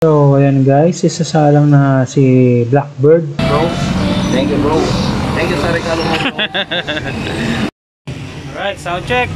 So, ayan guys, isasalang na si Blackbird. Bro, thank you bro. Thank you sa regalo mo bro. Alright, sound check.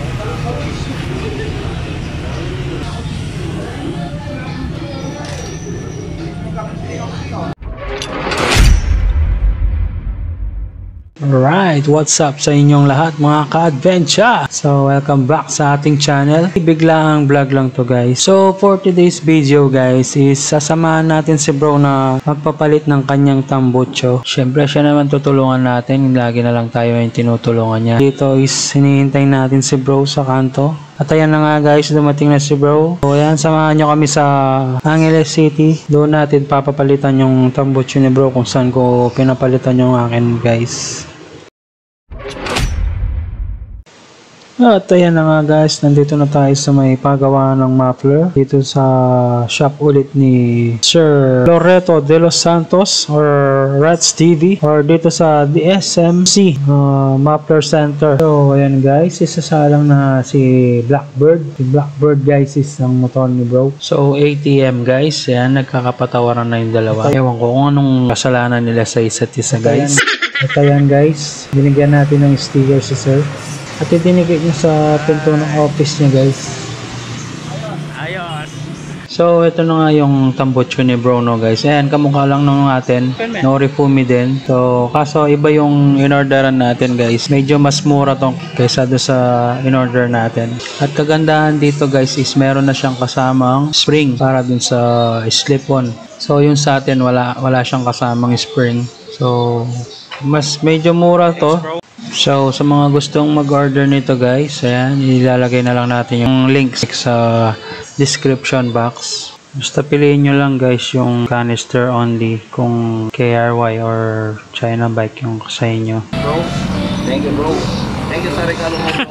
Alright, what's up sa inyong lahat mga ka-adventure? So, welcome back sa ating channel. Biglaang vlog lang to guys. So, for today's video guys is sasamahan natin si bro na magpapalit ng kanyang tambucho. Syempre, siya naman tutulungan natin. Lagi na lang tayo yung tinutulungan niya. Dito is hinihintay natin si bro sa kanto. At ayan na nga guys, dumating na si bro. So ayan, samahan nyo kami sa Angeles City. Doon natin papapalitan yung tambucho ni bro kung saan ko pinapalitan yung akin guys. At ayan na nga guys, nandito na tayo sa may paggawa ng muffler. Dito sa shop ulit ni Sir Loreto de los Santos or Rats TV or dito sa DSMC Muffler Center. So ayan guys, isasalang na si Blackbird. Si Blackbird guys is ang motor ni bro. So ATM guys, ayan, nagkakapatawaran na yung dalawa. Ewan ko kung anong kasalanan nila sa isa't isa guys. At ayan guys, binigyan natin ng sticker si Sir. At itinigay niya sa pinto ng office niya guys. Ayos. So ito na nga yung tambucho ni bro no guys. Ayan, kamukha lang nung atin. Norifumi din. So kaso iba yung inorderan natin guys. Medyo mas mura tong kaysa do sa inorder natin. At kagandahan dito guys is meron na siyang kasamang spring para dun sa slip-on. So yung sa atin wala siyang kasamang spring. So mas medyo mura to. So, sa mga gustong mag-order nito guys, ayan, ilalagay na lang natin yung links sa description box. Basta piliin nyo lang guys yung canister only kung KRY or China bike yung sa inyo. Bro, thank you bro. Thank you sa regalo mo bro.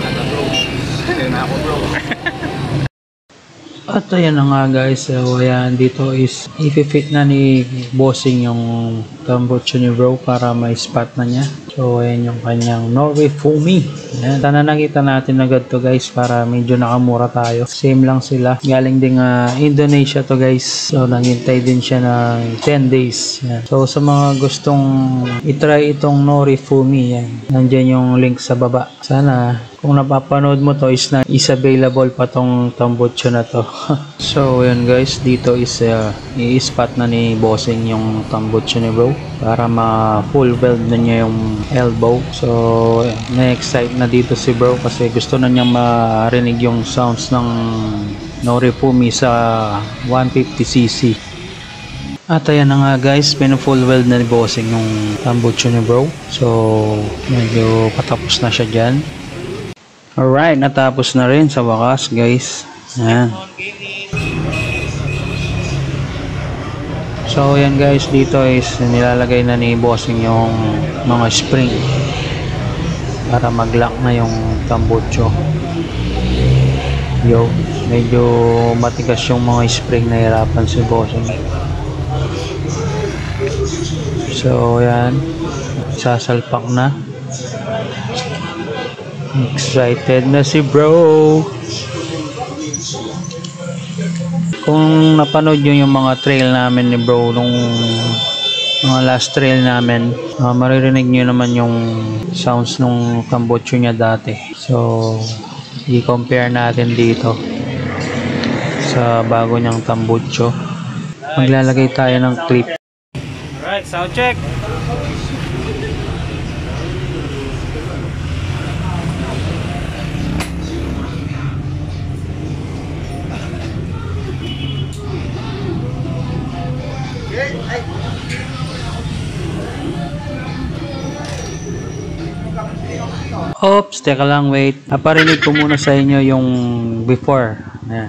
Ano bro? Ayun ako bro. At ayan na nga guys, so ayan, dito is i-fit na ni bossing yung tambucho ni bro para may spot na niya. So ayan yung kanyang Norifumi. Ayan, sana nakita natin agad to guys para medyo nakamura tayo. Same lang sila, galing din Indonesia to guys. So nangintay din siya ng 10 days. Ayan. So sa mga gustong itry itong Norifumi, yan, nandyan yung link sa baba. Sana kung napapanood mo to is available pa tong tambucho na to. So ayan guys, dito is i-spot na ni bossing yung tambucho ni bro para ma full weld na niya yung elbow. So na-excite na dito si bro kasi gusto na niya marinig yung sounds ng Norifumi sa 150cc. At ayan na nga guys, pinu-full weld na ni bossing yung tambucho ni bro. So medyo patapos na siya dyan. Alright, natapos na rin sa wakas guys. Ayan. So yan guys, dito is nilalagay na ni bossing yung mga spring para mag-lock na yung tambucho. Yo, medyo matigas yung mga spring, nahirapan si bossing. So yan, sasalpak na. Excited na si bro. Kung napanood nyo yung mga trail namin ni bro nung mga last trail namin, maririnig nyo naman yung sounds nung tambucho niya dati. So i-compare natin dito sa bago niyang tambucho. Maglalagay tayo ng clip. Alright, sound check. Oops, teka lang, wait. Naparinig ko muna sa inyo yung before. Ayan.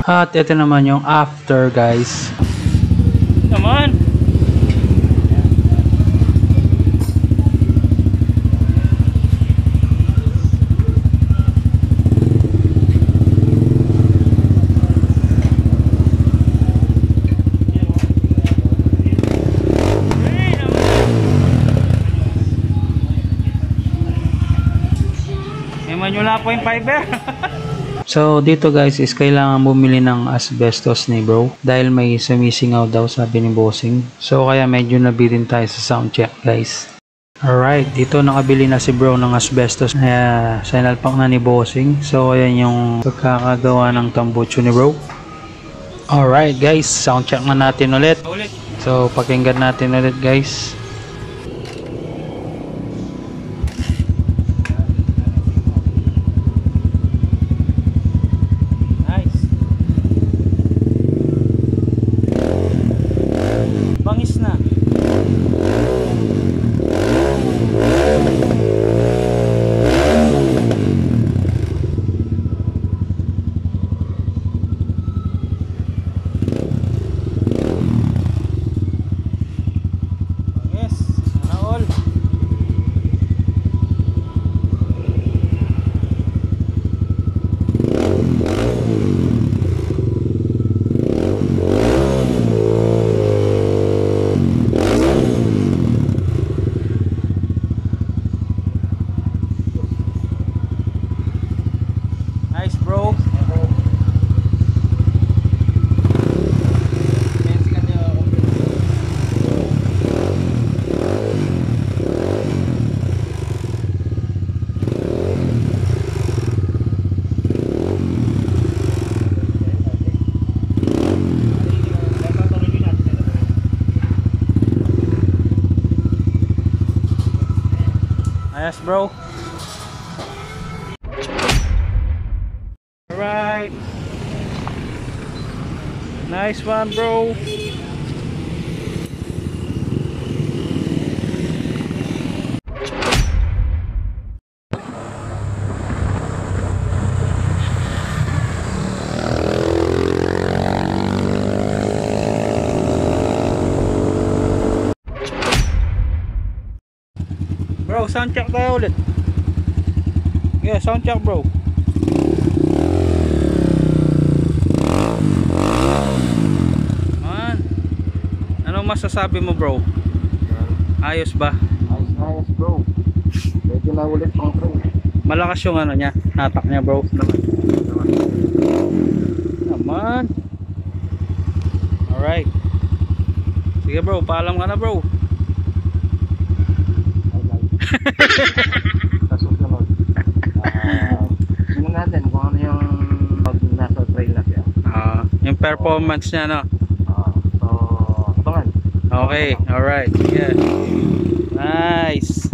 At ito naman yung after guys. Naman. Manyula po yung fiber. So dito guys is kailangan bumili ng asbestos ni bro dahil may sumisingaw daw sabi ni bossing. So kaya medyo nabilin tayo sa sound check guys. Alright, dito nakabili na si bro ng asbestos na sinalpak na ni bossing. So ayan yung pagkakagawa ng tambucho ni bro. Alright guys, sound check na natin ulit. So pakinggan natin ulit guys. Bangis na. Yes, sana all. Nice bro. Nice bro. Alright. Nice one bro. Bro, sound check tayo ulit. Yeah, sound check bro. Man, ano masasabi mo bro? Ayos ba? Ayos bro. Medyo na ulit ang bro. Malakas yung ano niya, hatak niya bro. Naman. Alright. Sige bro, paalam ka na bro. Sa susunod. Tingnan natin kung ano yung pag nasa trail na siya. Yung performance niya no. So, abangan. Okay, alright. Yeah. Nice.